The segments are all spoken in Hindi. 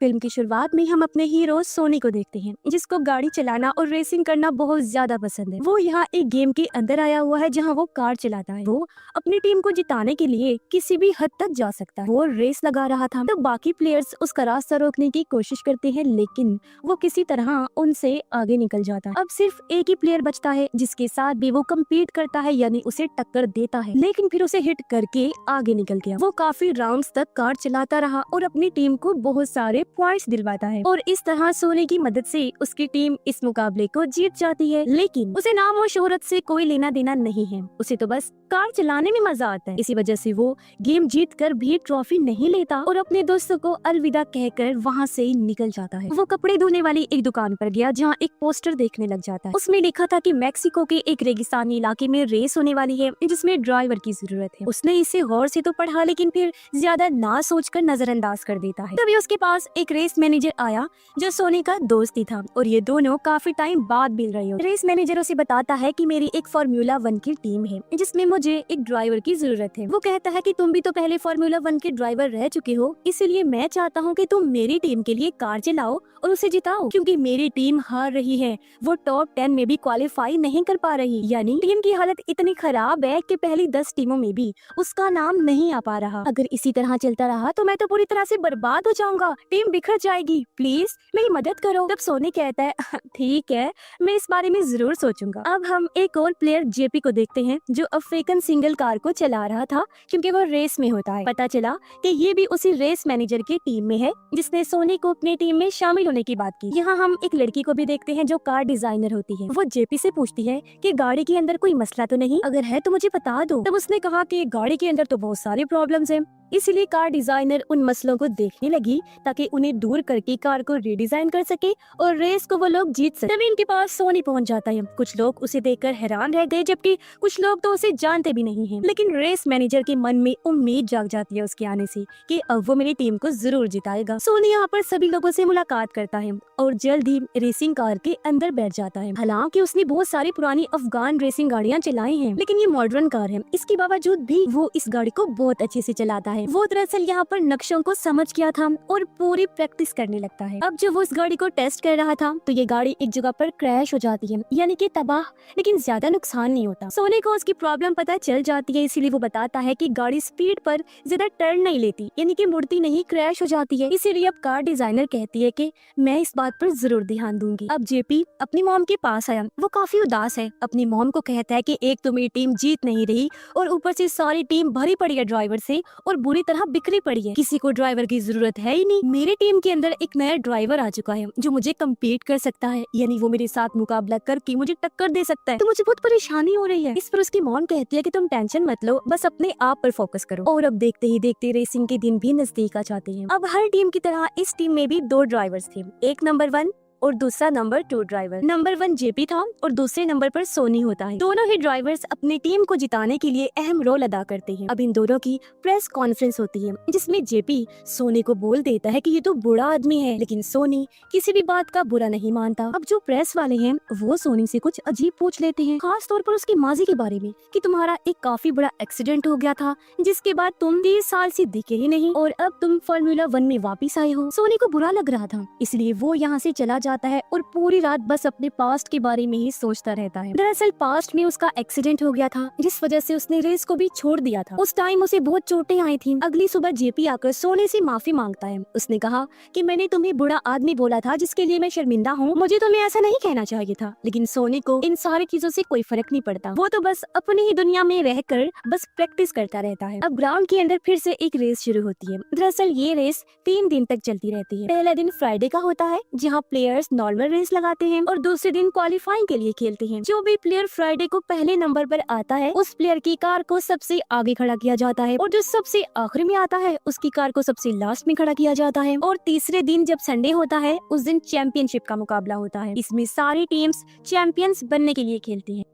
फिल्म की शुरुआत में हम अपने हीरो सोनी को देखते हैं, जिसको गाड़ी चलाना और रेसिंग करना बहुत ज्यादा पसंद है। वो यहाँ एक गेम के अंदर आया हुआ है जहाँ वो कार चलाता है। वो अपनी टीम को जिताने के लिए किसी भी हद तक जा सकता है। वो रेस लगा रहा था तो बाकी प्लेयर्स उसका रास्ता रोकने की कोशिश करते हैं, लेकिन वो किसी तरह उनसे आगे निकल जाता है। अब सिर्फ एक ही प्लेयर बचता है जिसके साथ भी वो कम्पीट करता है, यानी उसे टक्कर देता है, लेकिन फिर उसे हिट करके आगे निकल गया। वो काफी राउंड्स तक कार चलाता रहा और अपनी टीम को बहुत सारे पॉइंट्स दिलवाता है और इस तरह सोनी की मदद से उसकी टीम इस मुकाबले को जीत जाती है। लेकिन उसे नाम और शोहरत से कोई लेना देना नहीं है, उसे तो बस कार चलाने में मजा आता है। इसी वजह से वो गेम जीत कर भी ट्रॉफी नहीं लेता और अपने दोस्तों को अलविदा कहकर वहाँ से निकल जाता है। वो कपड़े धोने वाली एक दुकान पर गया जहाँ एक पोस्टर देखने लग जाता है। उसमें लिखा था कि मैक्सिको के एक रेगिस्तानी इलाके में रेस होने वाली है जिसमें ड्राइवर की जरूरत है। उसने इसे गौर से तो पढ़ा, लेकिन फिर ज्यादा ना सोचकर नजरअंदाज कर देता है। तभी उसके पास एक रेस मैनेजर आया जो सोनी का दोस्त ही था और ये दोनों काफी टाइम बाद मिल रहे हो। रेस मैनेजर उसे बताता है कि मेरी एक फार्मूला 1 की टीम है जिसमें मुझे एक ड्राइवर की जरूरत है। वो कहता है कि तुम भी तो पहले फार्मूला 1 के ड्राइवर रह चुके हो, इसीलिए मैं चाहता हूँ कि तुम मेरी टीम के लिए कार चलाओ और उसे जिताओ, क्योंकि मेरी टीम हार रही है। वो टॉप 10 में भी क्वालिफाई नहीं कर पा रही, यानी टीम की हालत इतनी खराब है कि पहली 10 टीमों में भी उसका नाम नहीं आ पा रहा। अगर इसी तरह चलता रहा तो मैं तो पूरी तरह से बर्बाद हो जाऊंगा, टीम बिखर जाएगी, प्लीज मेरी मदद करो। तब सोनी कहता है ठीक है, मैं इस बारे में जरूर सोचूंगा। अब हम एक और प्लेयर जेपी को देखते हैं जो अफ्रीकन सिंगल कार को चला रहा था क्योंकि वो रेस में होता है। पता चला कि ये भी उसी रेस मैनेजर की टीम में है जिसने सोनी को अपनी टीम में शामिल होने की बात की। यहाँ हम एक लड़की को भी देखते हैं जो कार डिजाइनर होती है। वो जेपी से पूछती है कि गाड़ी के अंदर कोई मसला तो नहीं, अगर है तो मुझे बता दो। तब उसने कहा कि गाड़ी के अंदर तो बहुत सारे प्रॉब्लम्स हैं, इसीलिए कार डिजाइनर उन मसलों को देखने लगी ताकि उन्हें दूर करके कार को रीडिजाइन कर सके और रेस को वो लोग जीत सके। तभी इनके पास सोनी पहुंच जाता है। कुछ लोग उसे देखकर हैरान रह गए जबकि कुछ लोग तो उसे जानते भी नहीं हैं। लेकिन रेस मैनेजर के मन में उम्मीद जाग जाती है उसके आने से कि अब वो मेरी टीम को जरूर जिताएगा। सोनी यहाँ पर सभी लोगों से मुलाकात करता है और जल्द ही रेसिंग कार के अंदर बैठ जाता है। हालांकि उसने बहुत सारी पुरानी अफगान रेसिंग गाड़ियाँ चलाई हैं, लेकिन ये मॉडर्न कार है, इसके बावजूद भी वो इस गाड़ी को बहुत अच्छे से चलाता है। वो दरअसल यहाँ पर नक्शों को समझ गया था और पूरी प्रैक्टिस करने लगता है। अब जब वो इस गाड़ी को टेस्ट कर रहा था तो ये गाड़ी एक जगह पर क्रैश हो जाती है, यानी कि तबाह, लेकिन ज्यादा नुकसान नहीं होता। सोनी को उसकी प्रॉब्लम पता चल जाती है, इसीलिए वो बताता है कि गाड़ी स्पीड पर ज्यादा टर्न नहीं लेती, यानी कि मुड़ती नहीं, क्रैश हो जाती है। इसीलिए अब कार डिजाइनर कहती है कि मैं इस बात पर जरूर ध्यान दूंगी। अब जेपी अपनी मॉम के पास आया। वो काफी उदास है। अपनी मॉम को कहता है कि एक तो मेरी टीम जीत नहीं रही और ऊपर से सारी टीम भरी पड़ी है ड्राइवर से और बुरी तरह बिखरी पड़ी है, किसी को ड्राइवर की जरूरत है ही नहीं। मेरी टीम के अंदर एक नया ड्राइवर आ चुका है जो मुझे कम्पीट कर सकता है, यानी वो मेरे साथ मुकाबला करके मुझे टक्कर दे सकता है, तो मुझे बहुत परेशानी हो रही है। इस पर उसकी मॉम कहती है कि तुम टेंशन मत लो, बस अपने आप पर फोकस करो। और अब देखते ही देखते रेसिंग के दिन भी नजदीक आ जाते हैं। अब हर टीम की तरह इस टीम में भी 2 ड्राइवर्स थे, एक नंबर 1 और दूसरा नंबर 2 ड्राइवर। नंबर 1 जेपी था और दूसरे नंबर पर सोनी होता है। दोनों ही ड्राइवर्स अपनी टीम को जिताने के लिए अहम रोल अदा करते हैं। अब इन दोनों की प्रेस कॉन्फ्रेंस होती है जिसमें जेपी सोनी को बोल देता है कि ये तो बुरा आदमी है, लेकिन सोनी किसी भी बात का बुरा नहीं मानता। अब जो प्रेस वाले हैं वो सोनी से कुछ अजीब पूछ लेते हैं, खास तौर पर उसकी माजी के बारे में कि तुम्हारा एक काफी बड़ा एक्सीडेंट हो गया था जिसके बाद तुम 30 साल से दिखे ही नहीं और अब तुम फार्मूला 1 में वापिस आए हो। सोनी को बुरा लग रहा था, इसलिए वो यहाँ से चला जाता है और पूरी रात बस अपने पास्ट के बारे में ही सोचता रहता है। दरअसल पास्ट में उसका एक्सीडेंट हो गया था जिस वजह से उसने रेस को भी छोड़ दिया था। उस टाइम उसे बहुत चोटें आई थी। अगली सुबह जेपी आकर सोनी से माफी मांगता है। उसने कहा कि मैंने तुम्हें बुरा आदमी बोला था जिसके लिए मैं शर्मिंदा हूँ, मुझे तुम्हें ऐसा नहीं कहना चाहिए था। लेकिन सोनी को इन सारी चीजों से कोई फर्क नहीं पड़ता, वो तो बस अपनी ही दुनिया में रहकर बस प्रैक्टिस करता रहता है। अब ग्राउंड के अंदर फिर से एक रेस शुरू होती है। दरअसल ये रेस 3 दिन तक चलती रहती है। पहला दिन फ्राइडे का होता है जहाँ प्लेयर्स नॉर्मल रेस लगाते हैं और दूसरे दिन क्वालिफाइंग के लिए खेलते हैं। जो भी प्लेयर फ्राइडे को पहले नंबर पर आता है उस प्लेयर की कार को सबसे आगे खड़ा किया जाता है और जो सबसे आखिरी में आता है उसकी कार को सबसे लास्ट में खड़ा किया जाता है। और तीसरे दिन जब संडे होता है उस दिन चैंपियनशिप का मुकाबला होता है। इसमें सारी टीम्स चैंपियंस बनने के लिए खेलती हैं।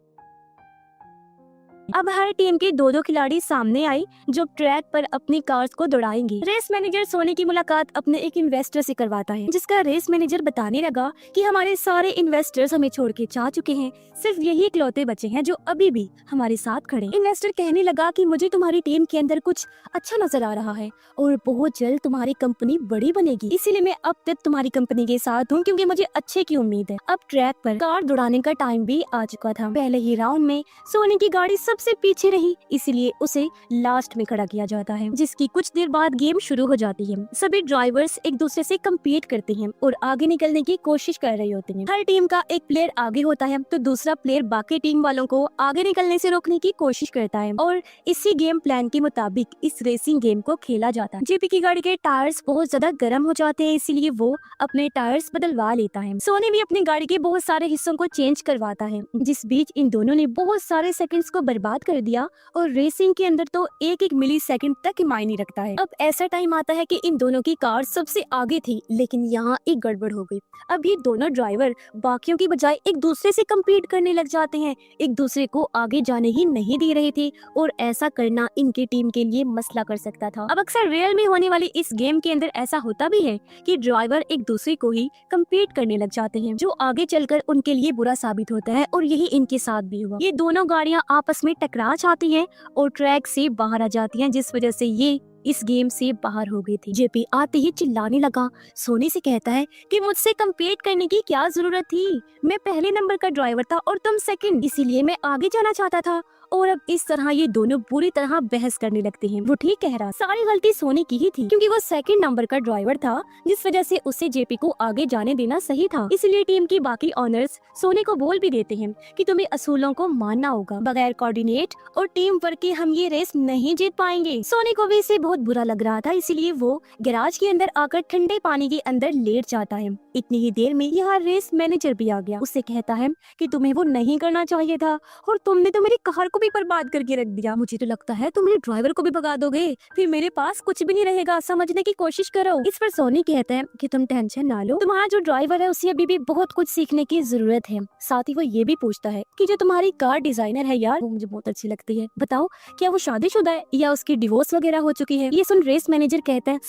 अब हर टीम के दो दो खिलाड़ी सामने आए जो ट्रैक पर अपनी कार्स को दौड़ाएंगे। रेस मैनेजर सोनी की मुलाकात अपने एक इन्वेस्टर से करवाता है, जिसका रेस मैनेजर बताने लगा कि हमारे सारे इन्वेस्टर्स हमें छोड़ के जा चुके हैं, सिर्फ यही इकलौते बचे हैं जो अभी भी हमारे साथ खड़े। इन्वेस्टर कहने लगा कि मुझे तुम्हारी टीम के अंदर कुछ अच्छा नजर आ रहा है और बहुत जल्द तुम्हारी कंपनी बड़ी बनेगी, इसीलिए मैं अब तक तुम्हारी कंपनी के साथ हूँ क्योंकि मुझे अच्छे की उम्मीद है। अब ट्रैक पर कार दौड़ाने का टाइम भी आ चुका था। पहले ही राउंड में सोनी की गाड़ी सबसे पीछे रही, इसीलिए उसे लास्ट में खड़ा किया जाता है, जिसकी कुछ देर बाद गेम शुरू हो जाती है। सभी ड्राइवर्स एक दूसरे से कम्पीट करते हैं और आगे निकलने की कोशिश कर रहे होते हैं। हर टीम का एक प्लेयर आगे होता है तो दूसरा प्लेयर बाकी टीम वालों को आगे निकलने से रोकने की कोशिश करता है और इसी गेम प्लान के मुताबिक इस रेसिंग गेम को खेला जाता है। जेपी की गाड़ी के टायर्स बहुत ज्यादा गर्म हो जाते हैं, इसीलिए वो अपने टायर्स बदलवा लेता है। सोनी भी अपनी गाड़ी के बहुत सारे हिस्सों को चेंज करवाता है। जिस बीच इन दोनों ने बहुत सारे सेकंड्स को बर्बाद कर दिया और रेसिंग के अंदर तो एक एक मिली सेकंड तक मायने रखता है। अब ऐसा टाइम आता है कि इन दोनों की कार सबसे आगे थी, लेकिन यहाँ एक गड़बड़ हो गई। अब ये दोनों ड्राइवर बाकियों की बजाय एक दूसरे से कम्पीट करने लग जाते हैं, एक दूसरे को आगे जाने ही नहीं दे रहे थे और ऐसा करना इनकी टीम के लिए मसला कर सकता था। अब अक्सर रियल में होने वाली इस गेम के अंदर ऐसा होता भी है कि ड्राइवर एक दूसरे को ही कम्पीट करने लग जाते हैं, जो आगे चलकर उनके लिए बुरा साबित होता है और यही इनके साथ भी हुआ। ये दोनों गाड़ियां आपस में टकरा जाती हैं और ट्रैक से बाहर आ जाती हैं, जिस वजह से ये इस गेम से बाहर हो गई थी। जेपी आते ही चिल्लाने लगा, सोनी से कहता है कि मुझसे कम्पीट करने की क्या जरूरत थी, मैं पहले नंबर का ड्राइवर था और तुम सेकंड, इसीलिए मैं आगे जाना चाहता था। और अब इस तरह ये दोनों बुरी तरह बहस करने लगते हैं। वो ठीक कह रहा, सारी गलती सोनी की ही थी क्योंकि वो सेकंड नंबर का ड्राइवर था, जिस वजह से उसे जेपी को आगे जाने देना सही था। इसलिए टीम की बाकी ऑनर्स सोनी को बोल भी देते हैं कि तुम्हें असूलों को मानना होगा, बगैर कोऑर्डिनेट और टीम वर्क के हम ये रेस नहीं जीत पाएंगे। सोनी को भी इसे बहुत बुरा लग रहा था, इसलिए वो गैराज के अंदर आकर ठंडे पानी के अंदर लेट जाता है। इतनी ही देर में यहाँ रेस मैनेजर भी आ गया। उससे कहता है कि तुम्हें वो नहीं करना चाहिए था और तुमने तो मेरी कार को भी बर्बाद करके रख दिया। मुझे तो लगता है तुम मेरे ड्राइवर को भी भगा दोगे, फिर मेरे पास कुछ भी नहीं रहेगा, समझने की कोशिश करो। इस पर सोनी कहता है कि तुम टेंशन ना लो, तुम्हारा जो ड्राइवर है उसे अभी भी बहुत कुछ सीखने की जरूरत है। साथ ही वो ये भी पूछता है कि जो तुम्हारी कार डिजाइनर है यार, वो मुझे बहुत अच्छी लगती है, बताओ क्या वो शादीशुदा है या उसकी डिवोर्स वगैरह हो चुकी है। ये सुन रेस मैनेजर कहता है,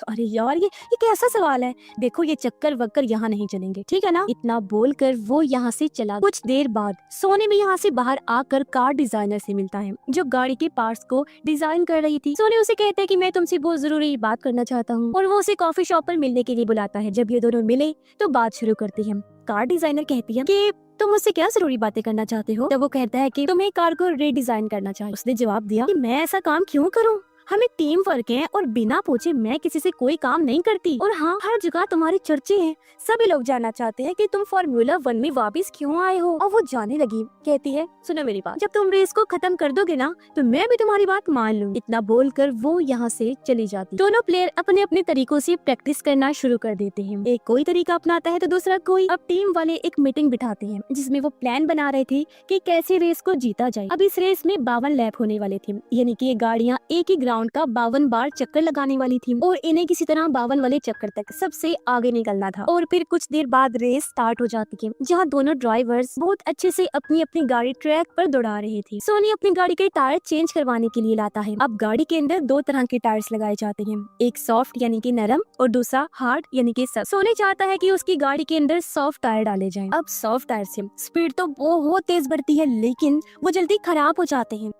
अरे यार ये कैसा सवाल है, देखो ये चक्कर वक्कर यहाँ नहीं चलेंगे, ठीक है ना। इतना बोलकर वो यहाँ से चला। कुछ देर बाद सोनी भी यहाँ से बाहर आकर कार डिजाइनर से मिलता है जो गाड़ी के पार्ट्स को डिजाइन कर रही थी। सोनी उसे कहता है कि मैं तुमसे बहुत जरूरी बात करना चाहता हूँ और वो उसे कॉफी शॉप पर मिलने के लिए बुलाता है। जब ये दोनों मिले तो बात शुरू करते हैं। कार डिजाइनर कहती है कि तुम मुझसे क्या जरूरी बातें करना चाहते हो। तब वो कहता है कि तुम्हें कार को रीडिजाइन करना चाहिए। उसने जवाब दिया कि मैं ऐसा काम क्यों करूं, हमें टीम वर्क है और बिना पूछे मैं किसी से कोई काम नहीं करती। और हाँ, हर जगह तुम्हारे चर्चे हैं, सभी लोग जानना चाहते हैं कि तुम फार्मूला 1 में वापस क्यों आए हो। और वो जाने लगी, कहती है सुनो मेरी बात, जब तुम रेस को खत्म कर दोगे ना तो मैं भी तुम्हारी बात मान लूंगी। इतना बोलकर वो यहाँ से चली जाती। दोनों प्लेयर अपने अपने तरीकों से प्रैक्टिस करना शुरू कर देते हैं। एक कोई तरीका अपनाता है तो दूसरा कोई। अब टीम वाले एक मीटिंग बिठाते हैं जिसमें वो प्लान बना रहे थे कि कैसे रेस को जीता जाए। अब इस रेस में 52 लैप होने वाले थे, यानी कि ये गाड़ियाँ एक ही ग्राउंड का 52 बार चक्कर लगाने वाली थी और इन्हें किसी तरह 52 वाले चक्कर तक सबसे आगे निकलना था। और फिर कुछ देर बाद रेस स्टार्ट हो जाती है जहां दोनों ड्राइवर्स बहुत अच्छे से अपनी अपनी गाड़ी ट्रैक पर दौड़ा रहे थे। सोनी अपनी गाड़ी के टायर चेंज करवाने के लिए लाता है। अब गाड़ी के अंदर 2 तरह के टायर्स लगाए जाते हैं, एक सॉफ्ट यानी कि नरम और दूसरा हार्ड यानी कि सख्त। सोनी चाहता है कि उसकी गाड़ी के अंदर सॉफ्ट टायर डाले जाएं। अब सॉफ्ट टायर से स्पीड तो बहुत तेज बढ़ती है, लेकिन वो जल्दी खराब हो जाते हैं।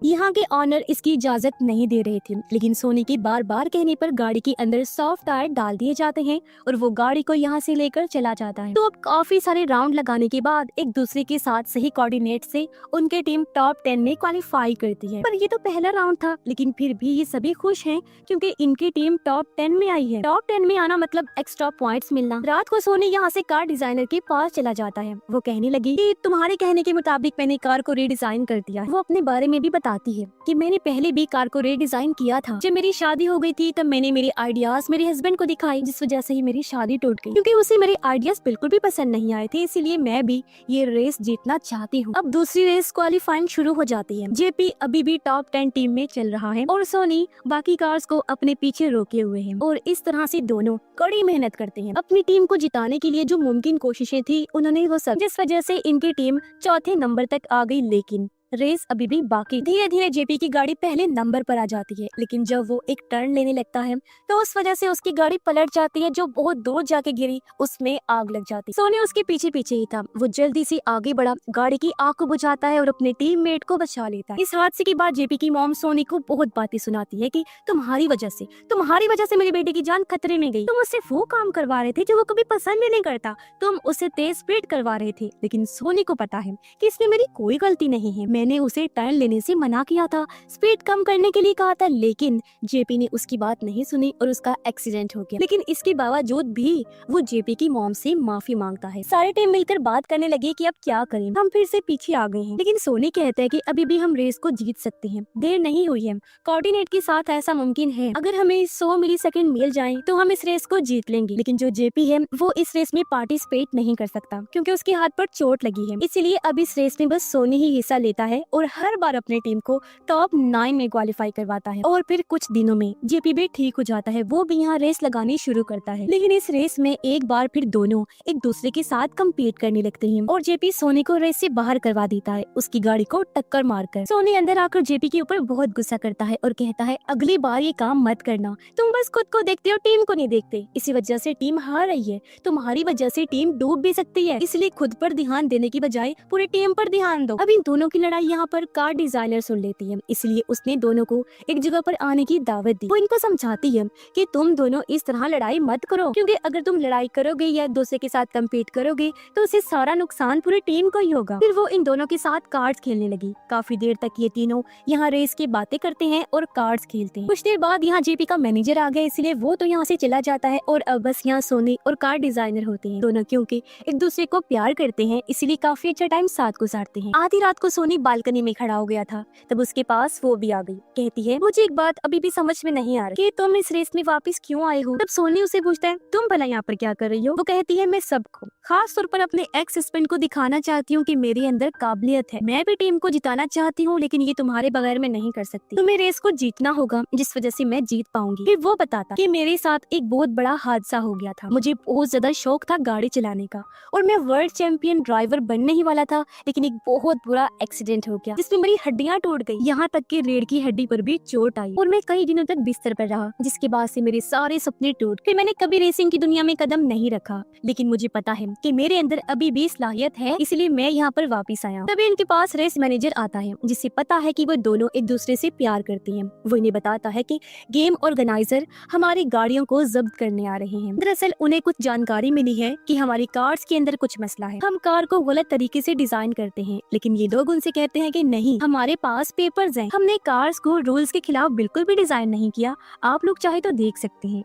यहाँ के ऑनर इसकी इजाजत नहीं दे रहे थे, लेकिन सोनी के बार बार कहने पर गाड़ी के अंदर सॉफ्ट टायर डाल दिए जाते हैं और वो गाड़ी को यहाँ से लेकर चला जाता है। तो अब काफी सारे राउंड लगाने के बाद एक दूसरे के साथ सही कोऑर्डिनेट से उनके टीम टॉप 10 में क्वालिफाई करती है। पर ये तो पहला राउंड था, लेकिन फिर भी ये सभी खुश हैं क्योंकि इनकी टीम टॉप 10 में आई है। टॉप 10 में आना मतलब एक्स्ट्रा पॉइंट्स मिलना। रात को सोनी यहाँ से कार डिजाइनर के पास चला जाता है। वो कहने लगी कि तुम्हारे कहने के मुताबिक मैंने कार को रीडिजाइन कर दिया। वो अपने बारे में भी बता बताती है कि मैंने पहले भी कार को रीडिजाइन किया था। जब मेरी शादी हो गई थी तब मैंने मेरे आइडियाज मेरे हस्बैंड को दिखाई, जिस वजह से ही मेरी शादी टूट गई, क्योंकि उसे मेरे आइडियाज बिल्कुल भी पसंद नहीं आए थे। इसीलिए मैं भी ये रेस जीतना चाहती हूँ। अब दूसरी रेस क्वालिफाइंग शुरू हो जाती है। जेपी अभी भी टॉप 10 टीम में चल रहा है और सोनी बाकी कार्स को अपने पीछे रोके हुए है और इस तरह से दोनों कड़ी मेहनत करते हैं अपनी टीम को जिताने के लिए। जो मुमकिन कोशिशें थी उन्होंने वो सब, जिस वजह से इनकी टीम चौथे नंबर तक आ गई। लेकिन रेस अभी भी बाकी। धीरे धीरे जेपी की गाड़ी पहले नंबर पर आ जाती है, लेकिन जब वो एक टर्न लेने लगता है तो उस वजह से उसकी गाड़ी पलट जाती है, जो बहुत दूर जाके गिरी, उसमें आग लग जाती है। सोनी उसके पीछे पीछे ही था। वो जल्दी से आगे बढ़ा, गाड़ी की आग को बुझाता है और अपने टीममेट को बचा लेता है। इस हादसे के बाद जेपी की मॉम सोनी को बहुत बातें सुनाती है कि तुम्हारी वजह से मेरी बेटी की जान खतरे में गई। तुम उससे वो काम करवा रहे थे जो वो कभी पसंद भी नहीं करता, तुम उससे तेज स्पीड करवा रहे थे। लेकिन सोनी को पता है कि इसमें मेरी कोई गलती नहीं है, मैंने उसे टर्न लेने से मना किया था, स्पीड कम करने के लिए कहा था, लेकिन जेपी ने उसकी बात नहीं सुनी और उसका एक्सीडेंट हो गया। लेकिन इसके बावजूद भी वो जेपी की मॉम से माफी मांगता है। सारे टीम मिलकर बात करने लगे कि अब क्या करें, हम फिर से पीछे आ गए हैं। लेकिन सोनी कहता है कि अभी भी हम रेस को जीत सकते हैं, देर नहीं हुई है, कोऑर्डिनेट के साथ ऐसा मुमकिन है। अगर हमें 100 मिलीसेकंड मिल जाएं तो हम इस रेस को जीत लेंगे। लेकिन जो जेपी है वो इस रेस में पार्टिसिपेट नहीं कर सकता क्योंकि उसके हाथ पर चोट लगी है। इसीलिए अब इस रेस में बस सोनी ही हिस्सा लेता है और हर बार अपने टीम को टॉप 9 में क्वालिफाई करवाता है। और फिर कुछ दिनों में जेपी भी ठीक हो जाता है, वो भी यहाँ रेस लगानी शुरू करता है। लेकिन इस रेस में एक बार फिर दोनों एक दूसरे के साथ कम्पीट करने लगते हैं और जेपी सोनी को रेस से बाहर करवा देता है, उसकी गाड़ी को टक्कर मारकर। सोनी अंदर आकर जेपी के ऊपर बहुत गुस्सा करता है और कहता है अगली बार ये काम मत करना, तुम बस खुद को देखते हो, टीम को नहीं देखते। इसी वजह से टीम हार रही है, तुम्हारी वजह से टीम डूब भी सकती है, इसलिए खुद पर ध्यान देने की बजाय पूरी टीम पर ध्यान दो। अब इन दोनों की लड़ाई यहाँ पर कार डिजाइनर सुन लेती है, इसलिए उसने दोनों को एक जगह पर आने की दावत दी। वो इनको समझाती है कि तुम दोनों इस तरह लड़ाई मत करो, क्योंकि अगर तुम लड़ाई करोगे या दूसरे के साथ कम्पीट करोगे तो उससे सारा नुकसान पूरी टीम को ही होगा। फिर वो इन दोनों के साथ कार्ड्स खेलने लगी। काफी देर तक ये तीनों यहाँ रेस की बातें करते हैं और कार्ड्स खेलते हैं। कुछ देर बाद यहाँ जेपी का मैनेजर आ गया, इसलिए वो तो यहाँ से चला जाता है और अब बस यहाँ सोनी और कार डिजाइनर होते हैं। दोनों क्योंकि एक दूसरे को प्यार करते हैं इसलिए काफी अच्छा टाइम साथ गुजारते हैं। आधी रात को सोनी बालकनी में खड़ा हो गया था, तब उसके पास वो भी आ गई। कहती है मुझे एक बात अभी भी समझ में नहीं आ रही कि तुम इस रेस में वापस क्यों आए हो। तब सोनी उसे पूछता है तुम भला यहाँ पर क्या कर रही हो। वो कहती है मैं सबको, खास तौर पर अपने एक्स हस्बैंड को दिखाना चाहती हूँ कि मेरे अंदर काबिलियत है, मैं भी टीम को जिताना चाहती हूँ, लेकिन ये तुम्हारे बगैर मैं नहीं कर सकती। तुम्हें रेस को जीतना होगा जिस वजह से मैं जीत पाऊंगी। फिर वो बताता कि मेरे साथ एक बहुत बड़ा हादसा हो गया था, मुझे बहुत ज्यादा शौक था गाड़ी चलाने का और मैं वर्ल्ड चैंपियन ड्राइवर बनने ही वाला था, लेकिन एक बहुत बुरा एक्सीडेंट हो गया जिसमें मेरी हड्डियां टूट गई, यहाँ तक कि रीढ़ की हड्डी पर भी चोट आई और मैं कई दिनों तक बिस्तर पर रहा, जिसके बाद से मेरे सारे सपने टूट। फिर मैंने कभी रेसिंग की दुनिया में कदम नहीं रखा, लेकिन मुझे पता है कि मेरे अंदर अभी भी सलाहियत है, इसलिए मैं यहाँ पर वापस आया। तभी इनके पास रेस मैनेजर आता है जिससे पता है कि वो दोनों एक दूसरे से प्यार करती हैं। वो इन्हें बताता है कि गेम ऑर्गेनाइजर हमारी गाड़ियों को जब्त करने आ रहे हैं। दरअसल उन्हें कुछ जानकारी मिली है कि हमारी कार्स के अंदर कुछ मसला है, हम कार को गलत तरीके से डिजाइन करते हैं। लेकिन ये लोग उनसे कहते हैं कि नहीं, हमारे पास पेपर्स हैं, हमने कार्स को रूल्स के खिलाफ बिल्कुल भी डिजाइन नहीं किया, आप लोग चाहे तो देख सकते हैं।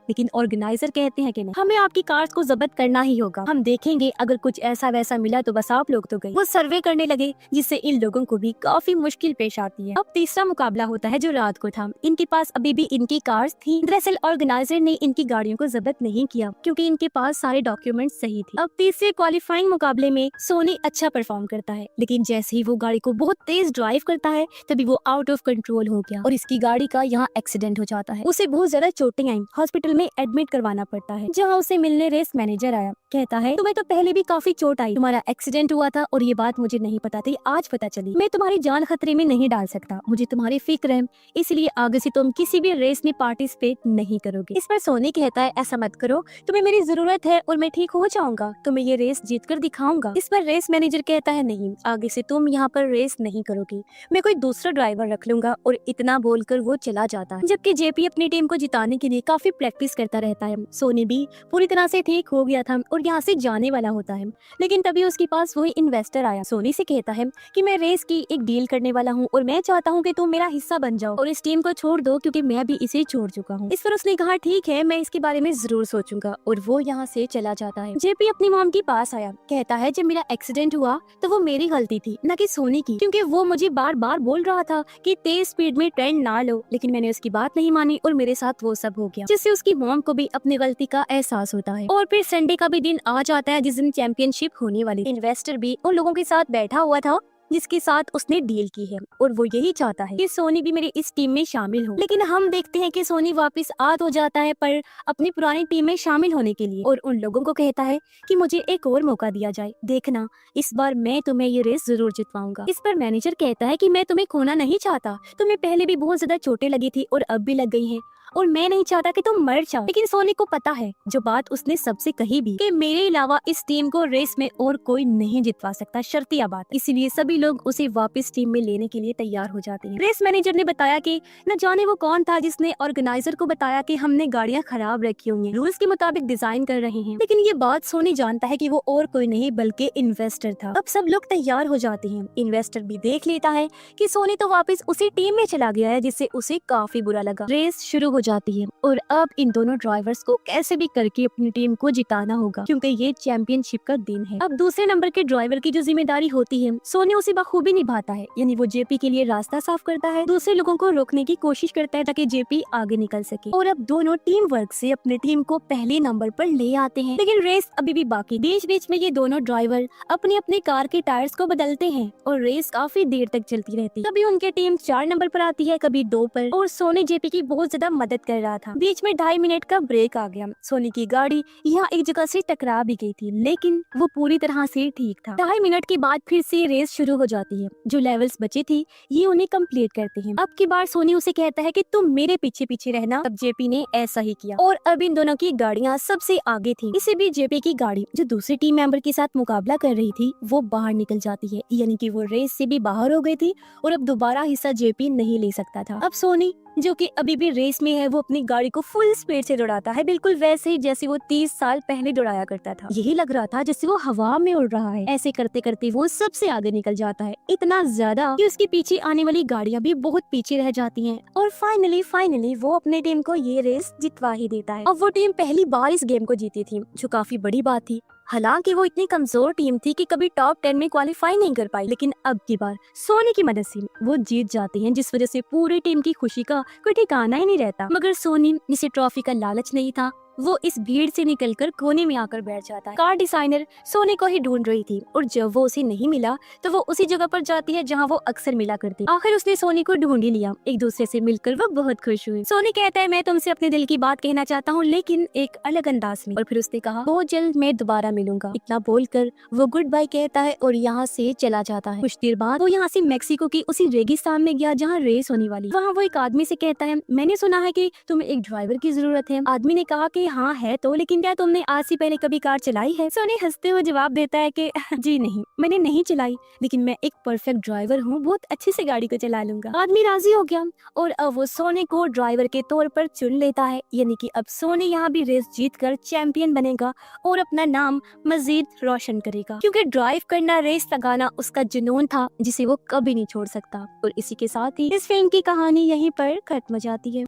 लेकिन ऑर्गेनाइजर कहते हैं कि नहीं, हमें आपकी कार्स को जब्त करना ही होगा, हम देखेंगे, अगर कुछ ऐसा वैसा मिला तो बस आप लोग तो गए। वो सर्वे करने लगे जिससे इन लोगों को भी काफी मुश्किल पेश आती है। अब तीसरा मुकाबला होता है जो रात को था। इनके पास अभी भी इनकी कार्स थी। दरअसल ऑर्गेनाइजर ने इनकी गाड़ियों को जब्त नहीं किया क्योंकि इनके पास सारे डॉक्यूमेंट सही थे। अब तीसरे क्वालिफाइंग मुकाबले में सोनी अच्छा परफॉर्म करता है, लेकिन जैसे ही वो गाड़ी को बहुत तेज ड्राइव करता है तभी वो आउट ऑफ कंट्रोल हो गया और इसकी गाड़ी का यहाँ एक्सीडेंट हो जाता है। उसे बहुत ज्यादा चोटें आई, हॉस्पिटल में एडमिट करवाना पड़ता है। जहाँ उसे मिलने रेस मैनेजर आया, कहता है तुम्हें तो पहले भी काफी चोट आई, तुम्हारा एक्सीडेंट हुआ था और ये बात मुझे नहीं पता थी, आज पता चली। मैं तुम्हारी जान खतरे में नहीं डाल सकता, मुझे तुम्हारी फिक्र है, इसलिए आगे से तुम किसी भी रेस में पार्टिसिपेट नहीं करोगे। इस पर सोनी कहता है ऐसा मत करो, तुम्हें मेरी जरूरत है और मैं ठीक हो जाऊंगा, तुम्हें ये रेस जीत कर दिखाऊंगा। इस पर रेस मैनेजर कहता है नहीं, आगे से तुम यहाँ पर रेस नहीं करोगी, मैं कोई दूसरा ड्राइवर रख लूंगा, और इतना बोलकर वो चला जाता है। जबकि जेपी अपनी टीम को जिताने के लिए काफी प्रैक्टिस प्रैक्टिस करता रहता है। सोनी भी पूरी तरह से ठीक हो गया था और यहाँ से जाने वाला होता है, लेकिन तभी उसके पास वही इन्वेस्टर आया। सोनी से कहता है कि मैं रेस की एक डील करने वाला हूँ और मैं चाहता हूँ कि तुम मेरा हिस्सा बन जाओ और इस टीम को छोड़ दो, क्योंकि मैं भी इसे छोड़ चुका हूँ। इस पर उसने कहा ठीक है, मैं इसके बारे में जरूर सोचूंगा, और वो यहाँ से चला जाता है। जेपी अपनी मॉम के पास आया, कहता है जब मेरा एक्सीडेंट हुआ तो वो मेरी गलती थी, न कि सोनी की, क्योंकि वो मुझे बार बार बोल रहा था कि तेज स्पीड में ट्रेंड ना लो, लेकिन मैंने उसकी बात नहीं मानी और मेरे साथ वो सब हो गया, जिससे उसकी मॉम को भी अपनी गलती का एहसास होता है। और फिर संडे का भी दिन आ जाता है जिस दिन चैंपियनशिप होने वाली। इन्वेस्टर भी उन लोगों के साथ बैठा हुआ था जिसके साथ उसने डील की है, और वो यही चाहता है कि सोनी भी मेरी इस टीम में शामिल हो। लेकिन हम देखते हैं कि सोनी वापस आ तो जाता है, पर अपनी पुरानी टीम में शामिल होने के लिए, और उन लोगों को कहता है कि मुझे एक और मौका दिया जाए, देखना इस बार मैं तुम्हें ये रेस जरूर जितवाऊंगा। इस पर मैनेजर कहता है कि मैं तुम्हें खोना नहीं चाहता, तुम्हें पहले भी बहुत ज्यादा चोटें लगी थी और अब भी लग गई हैं, और मैं नहीं चाहता कि तुम मर जाओ। लेकिन सोनी को पता है, जो बात उसने सबसे कही भी, कि मेरे अलावा इस टीम को रेस में और कोई नहीं जितवा सकता, शर्तिया बात। इसीलिए सभी लोग उसे वापस टीम में लेने के लिए तैयार हो जाते हैं। रेस मैनेजर ने बताया कि न जाने वो कौन था जिसने ऑर्गेनाइजर को बताया कि हमने गाड़ियां खराब रखी हुई हैं, रूल्स के मुताबिक डिजाइन कर रहे हैं, लेकिन ये बात सोनी जानता है कि वो और कोई नहीं बल्कि इन्वेस्टर था। अब सब लोग तैयार हो जाते हैं। इन्वेस्टर भी देख लेता है कि सोनी तो वापस उसी टीम में चला गया है, जिससे उसे काफी बुरा लगा। रेस शुरू हो जाती है और अब इन दोनों ड्राइवर्स को कैसे भी करके अपनी टीम को जिताना होगा, क्योंकि ये चैंपियनशिप का दिन है। अब दूसरे नंबर के ड्राइवर की जो जिम्मेदारी होती है, सोनी उसे बखूबी निभाता है, यानी वो जेपी के लिए रास्ता साफ करता है, दूसरे लोगों को रोकने की कोशिश करता है ताकि जेपी आगे निकल सके, और अब दोनों टीम वर्क से अपनी टीम को पहले नंबर पर ले आते हैं। लेकिन रेस अभी भी बाकी। बीच बीच में ये दोनों ड्राइवर अपनी अपनी कार के टायर्स को बदलते हैं और रेस काफी देर तक चलती रहती है। कभी उनकी टीम 4 नंबर पर आती है, कभी 2 पर, और सोनी जेपी की बहुत ज्यादा मदद कर रहा था। बीच में 2.5 मिनट का ब्रेक आ गया। सोनी की गाड़ी यहाँ एक जगह से टकरा भी गई थी, लेकिन वो पूरी तरह से ठीक था। 2.5 मिनट के बाद फिर से रेस शुरू हो जाती है। जो लेवल्स बचे थे ये उन्हें कंप्लीट करते हैं। अब की बार सोनी उसे कहता है कि तुम मेरे पीछे पीछे रहना। अब जेपी ने ऐसा ही किया और अब इन दोनों की गाड़ियाँ सबसे आगे थी। इसी बीच जेपी की गाड़ी जो दूसरे टीम मेंबर के साथ मुकाबला कर रही थी वो बाहर निकल जाती है, यानी कि वो रेस से भी बाहर हो गई थी और अब दोबारा हिस्सा जेपी नहीं ले सकता था। अब सोनी जो कि अभी भी रेस में है, वो अपनी गाड़ी को फुल स्पीड से दौड़ाता है, बिल्कुल वैसे ही जैसे वो 30 साल पहले दौड़ाया करता था। यही लग रहा था जैसे वो हवा में उड़ रहा है। ऐसे करते करते वो सबसे आगे निकल जाता है, इतना ज्यादा कि उसके पीछे आने वाली गाड़ियां भी बहुत पीछे रह जाती हैं। और फाइनली वो अपने टीम को ये रेस जितवा ही देता है। अब वो टीम पहली बार इस गेम को जीती थी, जो काफी बड़ी बात थी। हालांकि वो इतनी कमजोर टीम थी कि कभी टॉप 10 में क्वालिफाई नहीं कर पाई, लेकिन अब की बार सोनी की मदद से वो जीत जाते हैं, जिस वजह से पूरी टीम की खुशी का कोई ठिकाना ही नहीं रहता। मगर सोनी, जिसे ट्रॉफी का लालच नहीं था, वो इस भीड़ से निकलकर कोने में आकर बैठ जाता है। कार डिजाइनर सोनी को ही ढूंढ रही थी और जब वो उसे नहीं मिला तो वो उसी जगह पर जाती है जहाँ वो अक्सर मिला करती। आखिर उसने सोनी को ढूंढ ही लिया। एक दूसरे से मिलकर वो बहुत खुश हुई। सोनी कहता है मैं तुमसे अपने दिल की बात कहना चाहता हूँ, लेकिन एक अलग अंदाज में। और फिर उसने कहा बहुत जल्द मैं दोबारा मिलूंगा। इतना बोलकर वो गुड बाय कहता है और यहाँ से चला जाता है। कुछ देर बाद वो यहाँ से मेक्सिको की उसी रेगिस्तान में गया जहाँ रेस होने वाली। वहाँ वो एक आदमी से कहता है मैंने सुना है कि तुम्हें एक ड्राइवर की जरूरत है। आदमी ने कहा कि हाँ है तो, लेकिन क्या तुमने आज से पहले कभी कार चलाई है? सोनी हंसते हुए जवाब देता है कि जी नहीं, मैंने नहीं चलाई, लेकिन मैं एक परफेक्ट ड्राइवर हूँ, बहुत अच्छे से गाड़ी को चला लूंगा। आदमी राजी हो गया और अब वो सोनी को ड्राइवर के तौर पर चुन लेता है, यानी कि अब सोनी यहाँ भी रेस जीतकर चैंपियन बनेगा और अपना नाम मजीद रोशन करेगा, क्योंकि ड्राइव करना, रेस लगाना उसका जुनून था जिसे वो कभी नहीं छोड़ सकता। और इसी के साथ ही इस फिल्म की कहानी यहीं पर खत्म हो जाती है।